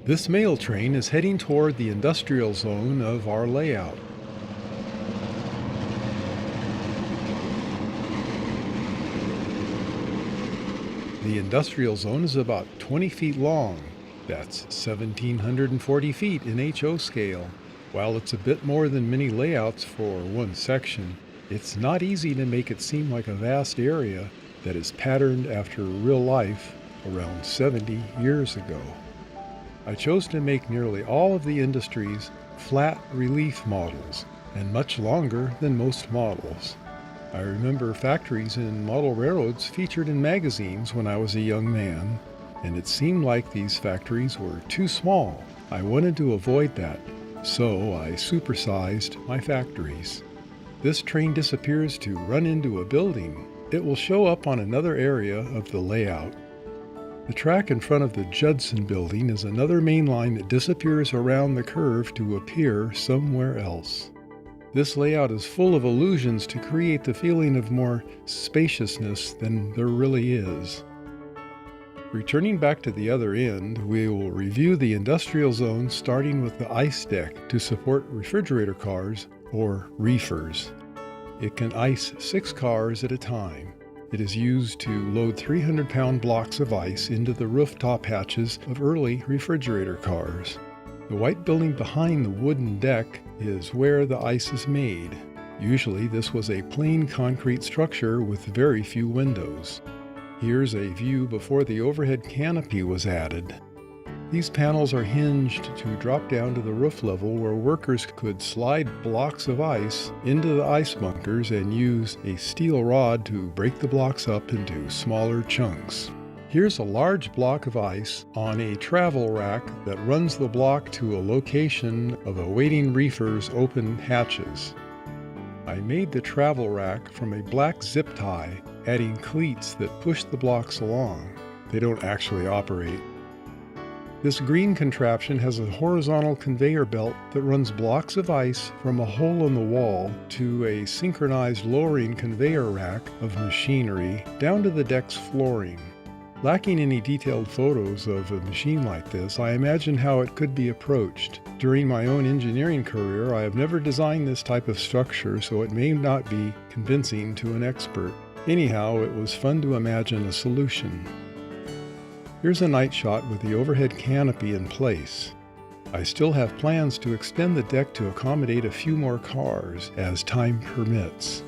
This mail train is heading toward the industrial zone of our layout. The industrial zone is about 20 feet long. That's 1,740 feet in HO scale. While it's a bit more than many layouts for one section, it's not easy to make it seem like a vast area that is patterned after real life around 70 years ago. I chose to make nearly all of the industries flat relief models and much longer than most models. I remember factories and model railroads featured in magazines when I was a young man, and it seemed like these factories were too small. I wanted to avoid that, so I supersized my factories. This train disappears to run into a building. It will show up on another area of the layout. The track in front of the Judson building is another main line that disappears around the curve to appear somewhere else. This layout is full of illusions to create the feeling of more spaciousness than there really is. Returning back to the other end, we will review the industrial zone starting with the ice deck to support refrigerator cars, or reefers. It can ice 6 cars at a time. It is used to load 300-pound blocks of ice into the rooftop hatches of early refrigerator cars. The white building behind the wooden deck is where the ice is made. Usually this was a plain concrete structure with very few windows. Here's a view before the overhead canopy was added. These panels are hinged to drop down to the roof level where workers could slide blocks of ice into the ice bunkers and use a steel rod to break the blocks up into smaller chunks. Here's a large block of ice on a travel rack that runs the block to a location of awaiting reefers' open hatches. I made the travel rack from a black zip tie, adding cleats that push the blocks along. They don't actually operate. This green contraption has a horizontal conveyor belt that runs blocks of ice from a hole in the wall to a synchronized lowering conveyor rack of machinery down to the deck's flooring. Lacking any detailed photos of a machine like this, I imagine how it could be approached. During my own engineering career, I have never designed this type of structure, so it may not be convincing to an expert. Anyhow, it was fun to imagine a solution. Here's a night shot with the overhead canopy in place. I still have plans to extend the deck to accommodate a few more cars as time permits.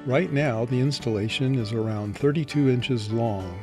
Right now, the installation is around 32 inches long.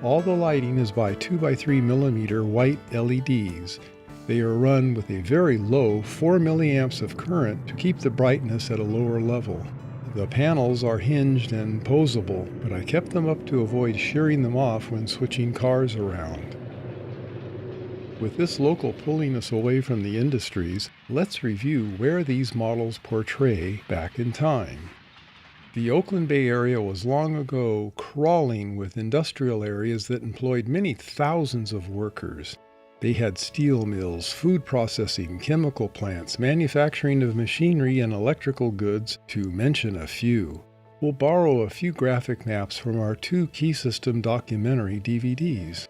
All the lighting is by 2x3mm white LEDs. They are run with a very low 4 milliamps of current to keep the brightness at a lower level. The panels are hinged and posable, but I kept them up to avoid shearing them off when switching cars around. With this local pulling us away from the industries, let's review where these models portray back in time. The Oakland Bay area was long ago crawling with industrial areas that employed many thousands of workers. They had steel mills, food processing, chemical plants, manufacturing of machinery and electrical goods, to mention a few. We'll borrow a few graphic maps from our 2 Key System documentary DVDs.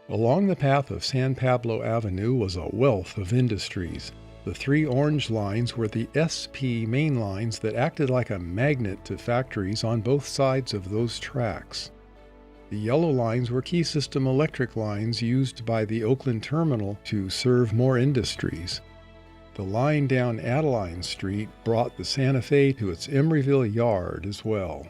Along the path of San Pablo Avenue was a wealth of industries. The 3 orange lines were the SP main lines that acted like a magnet to factories on both sides of those tracks. The yellow lines were Key System electric lines used by the Oakland terminal to serve more industries. The line down Adeline Street brought the Santa Fe to its Emeryville yard as well.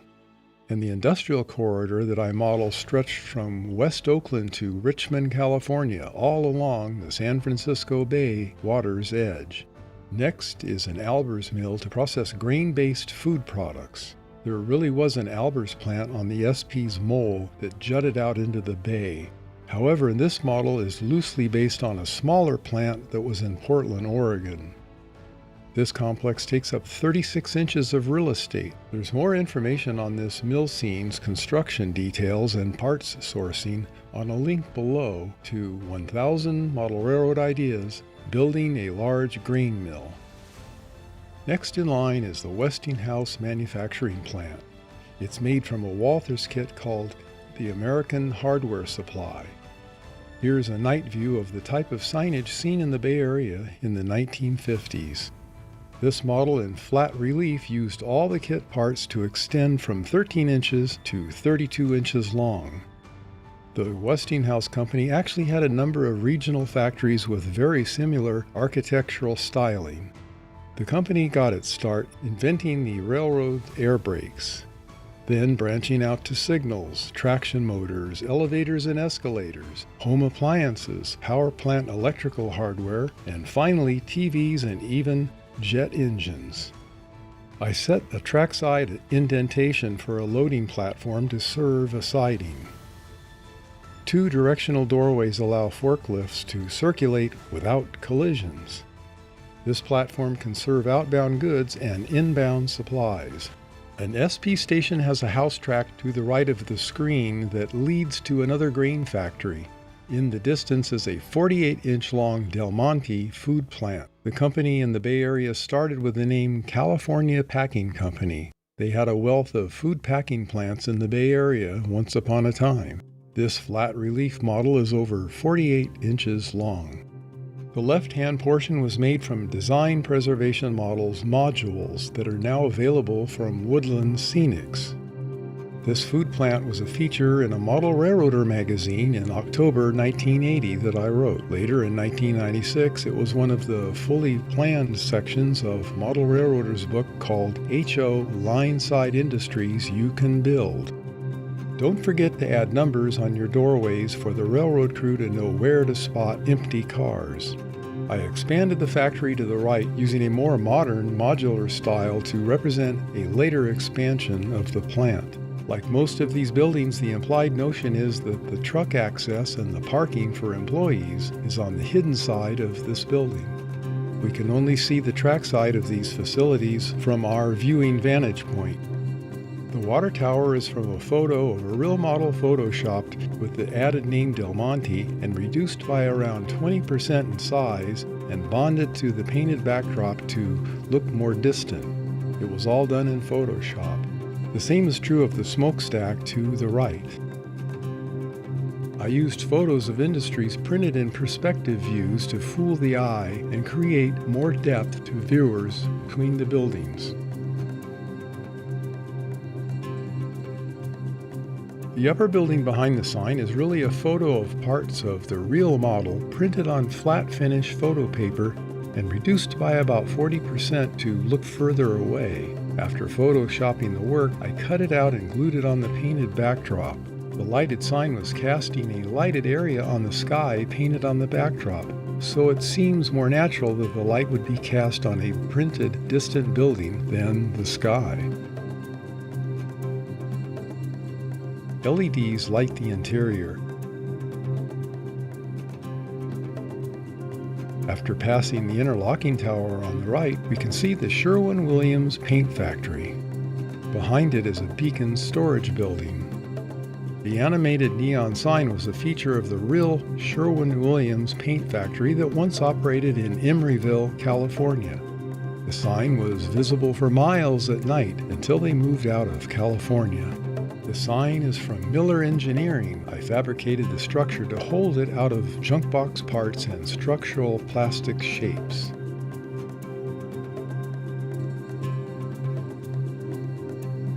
And the industrial corridor that I model stretched from West Oakland to Richmond, California, all along the San Francisco Bay water's edge. Next is an Albers Mill to process grain-based food products. There really was an Albers plant on the SP's mole that jutted out into the bay. However, this model is loosely based on a smaller plant that was in Portland, Oregon. This complex takes up 36 inches of real estate. There's more information on this mill scene's construction details and parts sourcing on a link below to 1000 Model Railroad Ideas, Building a Large Grain Mill. Next in line is the Westinghouse manufacturing plant. It's made from a Walthers kit called the American Hardware Supply. Here's a night view of the type of signage seen in the Bay Area in the 1950s. This model in flat relief used all the kit parts to extend from 13 inches to 32 inches long. The Westinghouse company actually had a number of regional factories with very similar architectural styling. The company got its start inventing the railroad air brakes, then branching out to signals, traction motors, elevators and escalators, home appliances, power plant electrical hardware, and finally TVs and even jet engines. I set a trackside indentation for a loading platform to serve a siding. 2 directional doorways allow forklifts to circulate without collisions. This platform can serve outbound goods and inbound supplies. An SP station has a house track to the right of the screen that leads to another grain factory. In the distance is a 48-inch long Del Monte food plant. The company in the Bay Area started with the name California Packing Company. They had a wealth of food packing plants in the Bay Area once upon a time. This flat relief model is over 48 inches long. The left-hand portion was made from Design Preservation Models modules that are now available from Woodland Scenics. This food plant was a feature in a model railroader magazine in October 1980 that I wrote. Later in 1996, it was one of the fully planned sections of Model Railroader's book called HO Line-Side Industries You Can Build. Don't forget to add numbers on your doorways for the railroad crew to know where to spot empty cars. I expanded the factory to the right using a more modern modular style to represent a later expansion of the plant. Like most of these buildings, the implied notion is that the truck access and the parking for employees is on the hidden side of this building. We can only see the trackside of these facilities from our viewing vantage point. The water tower is from a photo of a real model photoshopped with the added name Del Monte and reduced by around 20% in size and bonded to the painted backdrop to look more distant. It was all done in Photoshop. The same is true of the smokestack to the right. I used photos of industries printed in perspective views to fool the eye and create more depth to viewers between the buildings. The upper building behind the sign is really a photo of parts of the real model printed on flat finish photo paper and reduced by about 40% to look further away. After photoshopping the work, I cut it out and glued it on the painted backdrop. The lighted sign was casting a lighted area on the sky painted on the backdrop, so it seems more natural that the light would be cast on a printed distant building than the sky. LEDs light the interior. After passing the interlocking tower on the right, we can see the Sherwin-Williams paint factory. Behind it is a Beacon storage building. The animated neon sign was a feature of the real Sherwin-Williams paint factory that once operated in Emeryville, California. The sign was visible for miles at night until they moved out of California. The sign is from Miller Engineering. I fabricated the structure to hold it out of junk box parts and structural plastic shapes.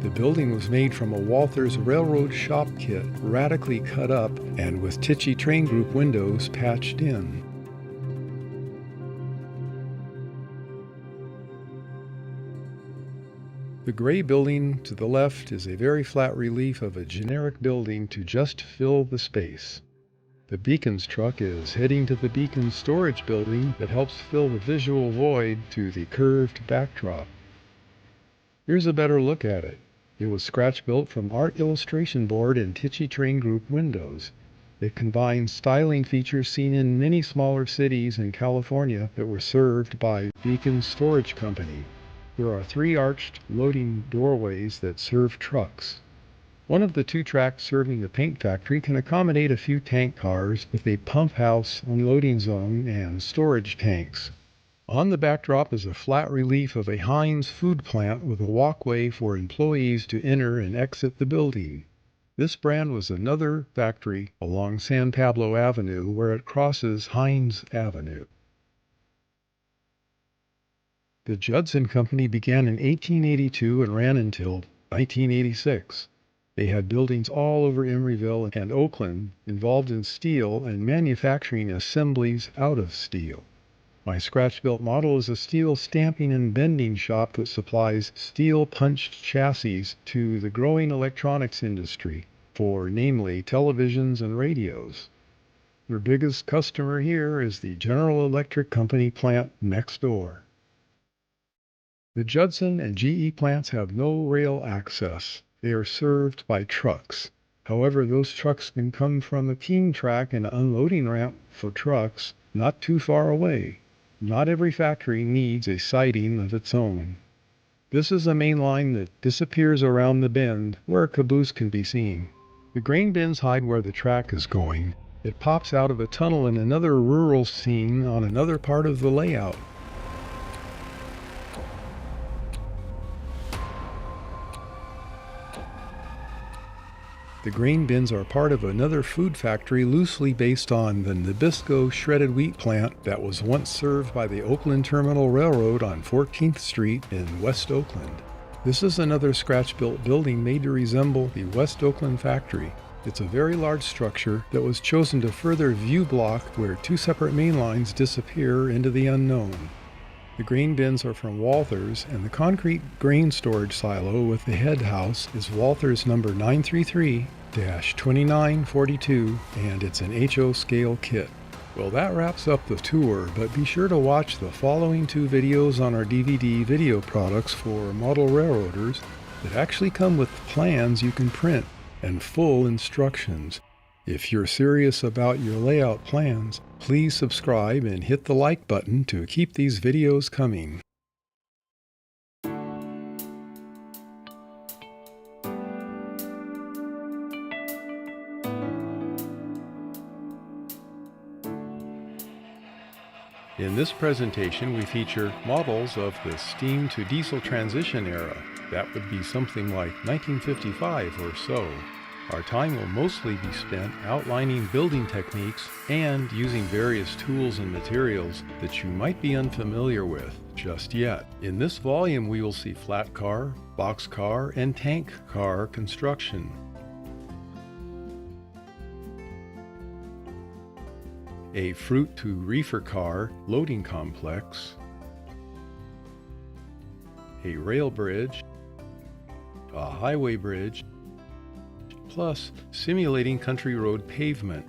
The building was made from a Walthers Railroad shop kit, radically cut up and with Tichy Train Group windows patched in. The gray building to the left is a very flat relief of a generic building to just fill the space. The Beacon's truck is heading to the Beacon storage building that helps fill the visual void to the curved backdrop. Here's a better look at it. It was scratch-built from art illustration board and Tichy Train Group windows. It combines styling features seen in many smaller cities in California that were served by Beacon Storage Company. There are 3 arched loading doorways that serve trucks. One of the 2 tracks serving the paint factory can accommodate a few tank cars with a pump house, unloading zone, and storage tanks. On the backdrop is a flat relief of a Heinz food plant with a walkway for employees to enter and exit the building. This brand was another factory along San Pablo Avenue where it crosses Hines Avenue. The Judson Company began in 1882 and ran until 1986. They had buildings all over Emeryville and Oakland involved in steel and manufacturing assemblies out of steel. My scratch-built model is a steel stamping and bending shop that supplies steel-punched chassis to the growing electronics industry for, namely, televisions and radios. Their biggest customer here is the General Electric Company plant next door. The Judson and GE plants have no rail access. They are served by trucks. However, those trucks can come from the team track and unloading ramp for trucks not too far away. Not every factory needs a siding of its own. This is a main line that disappears around the bend where a caboose can be seen. The grain bins hide where the track is going. It pops out of a tunnel in another rural scene on another part of the layout. The grain bins are part of another food factory loosely based on the Nabisco shredded wheat plant that was once served by the Oakland Terminal Railroad on 14th Street in West Oakland. This is another scratch-built building made to resemble the West Oakland factory. It's a very large structure that was chosen to further view block where two separate main lines disappear into the unknown. The grain bins are from Walthers, and the concrete grain storage silo with the head house is Walthers number 933-2942, and it's an HO scale kit. Well, that wraps up the tour, but be sure to watch the following two videos on our DVD video products for model railroaders that actually come with plans you can print and full instructions. If you're serious about your layout plans, please subscribe and hit the like button to keep these videos coming. In this presentation, we feature models of the steam to diesel transition era. That would be something like 1955 or so. Our time will mostly be spent outlining building techniques and using various tools and materials that you might be unfamiliar with just yet. In this volume, we will see flat car, box car, and tank car construction. A fruit to reefer car loading complex, a rail bridge, a highway bridge, plus simulating country road pavement.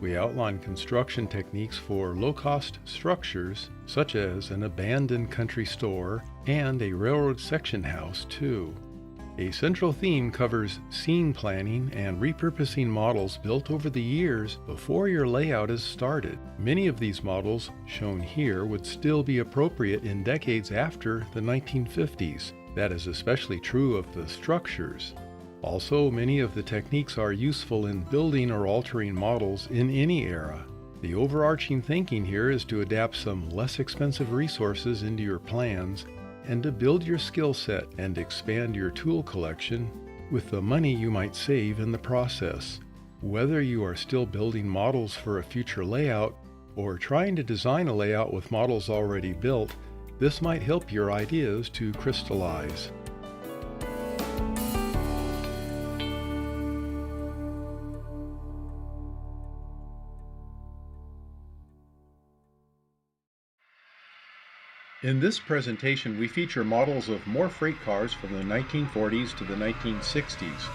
We outline construction techniques for low-cost structures, such as an abandoned country store and a railroad section house, too. A central theme covers scene planning and repurposing models built over the years before your layout is started. Many of these models, shown here, would still be appropriate in decades after the 1950s. That is especially true of the structures. Also, many of the techniques are useful in building or altering models in any era. The overarching thinking here is to adapt some less expensive resources into your plans and to build your skill set and expand your tool collection with the money you might save in the process. Whether you are still building models for a future layout or trying to design a layout with models already built, this might help your ideas to crystallize. In this presentation, we feature models of more freight cars from the 1940s to the 1960s.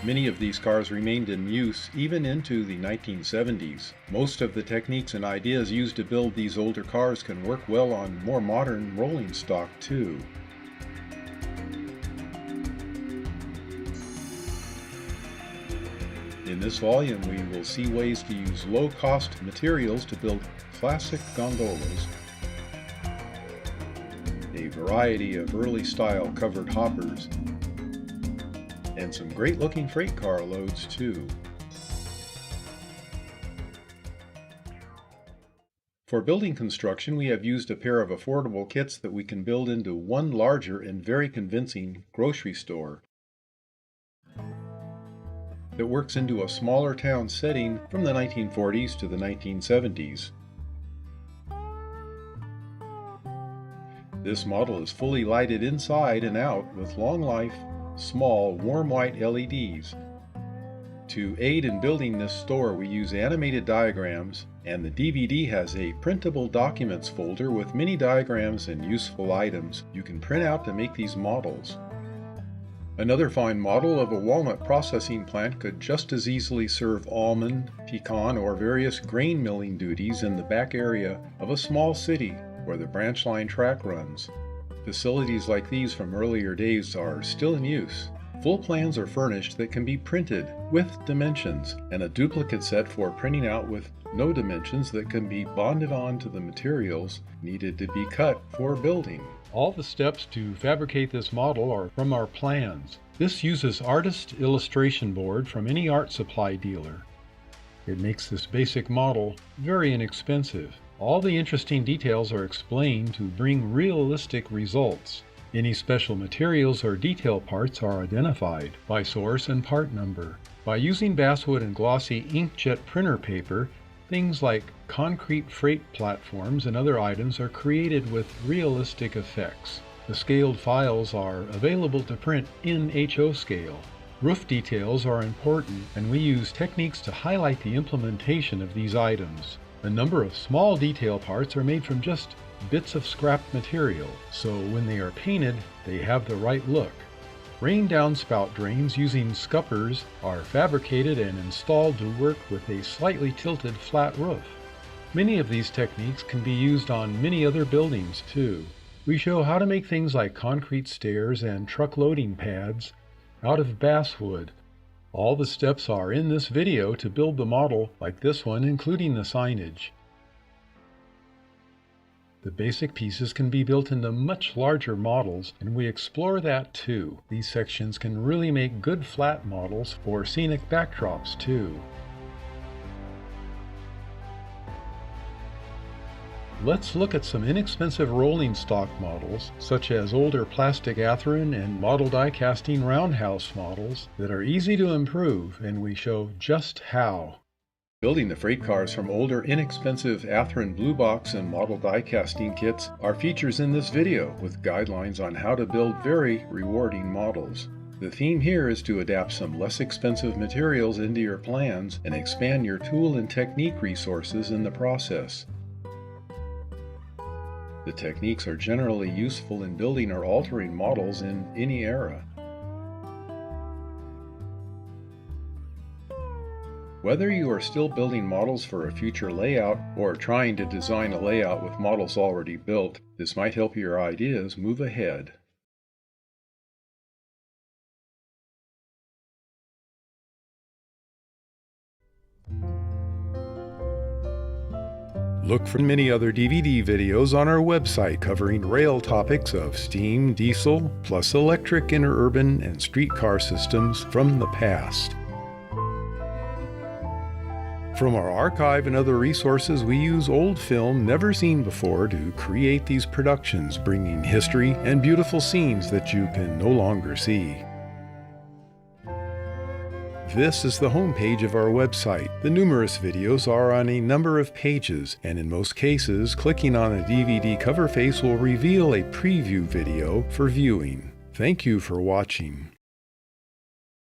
Many of these cars remained in use even into the 1970s. Most of the techniques and ideas used to build these older cars can work well on more modern rolling stock too. In this volume, we will see ways to use low-cost materials to build classic gondolas, a variety of early-style covered hoppers, and some great-looking freight car loads too. For building construction, we have used a pair of affordable kits that we can build into one larger and very convincing grocery store that works into a smaller town setting from the 1940s to the 1970s. This model is fully lighted inside and out with long-life, small, warm white LEDs. To aid in building this store, we use animated diagrams, and the DVD has a printable documents folder with many diagrams and useful items you can print out to make these models. Another fine model of a walnut processing plant could just as easily serve almond, pecan, or various grain milling duties in the back area of a small city where the branch line track runs. Facilities like these from earlier days are still in use. Full plans are furnished that can be printed with dimensions, and a duplicate set for printing out with no dimensions that can be bonded on to the materials needed to be cut for building. All the steps to fabricate this model are from our plans. This uses artist illustration board from any art supply dealer. It makes this basic model very inexpensive. All the interesting details are explained to bring realistic results. Any special materials or detail parts are identified by source and part number. By using basswood and glossy inkjet printer paper, things like concrete freight platforms and other items are created with realistic effects. The scaled files are available to print in HO scale. Roof details are important, and we use techniques to highlight the implementation of these items. A number of small detail parts are made from just bits of scrap material, so when they are painted, they have the right look. Rain downspout drains using scuppers are fabricated and installed to work with a slightly tilted flat roof. Many of these techniques can be used on many other buildings too. We show how to make things like concrete stairs and truck loading pads out of basswood. All the steps are in this video to build the model like this one, including the signage. The basic pieces can be built into much larger models, and we explore that too. These sections can really make good flat models for scenic backdrops too. Let's look at some inexpensive rolling stock models, such as older plastic Atheron and model die casting roundhouse models that are easy to improve, and we show just how. Building the freight cars from older, inexpensive Atheron blue box and model die casting kits are features in this video with guidelines on how to build very rewarding models. The theme here is to adapt some less expensive materials into your plans and expand your tool and technique resources in the process. The techniques are generally useful in building or altering models in any era. Whether you are still building models for a future layout or trying to design a layout with models already built, this might help your ideas move ahead. Look for many other DVD videos on our website covering rail topics of steam, diesel, plus electric, interurban, and streetcar systems from the past. From our archive and other resources, we use old film never seen before to create these productions, bringing history and beautiful scenes that you can no longer see. This is the homepage of our website. The numerous videos are on a number of pages, and in most cases, clicking on a DVD cover face will reveal a preview video for viewing. Thank you for watching.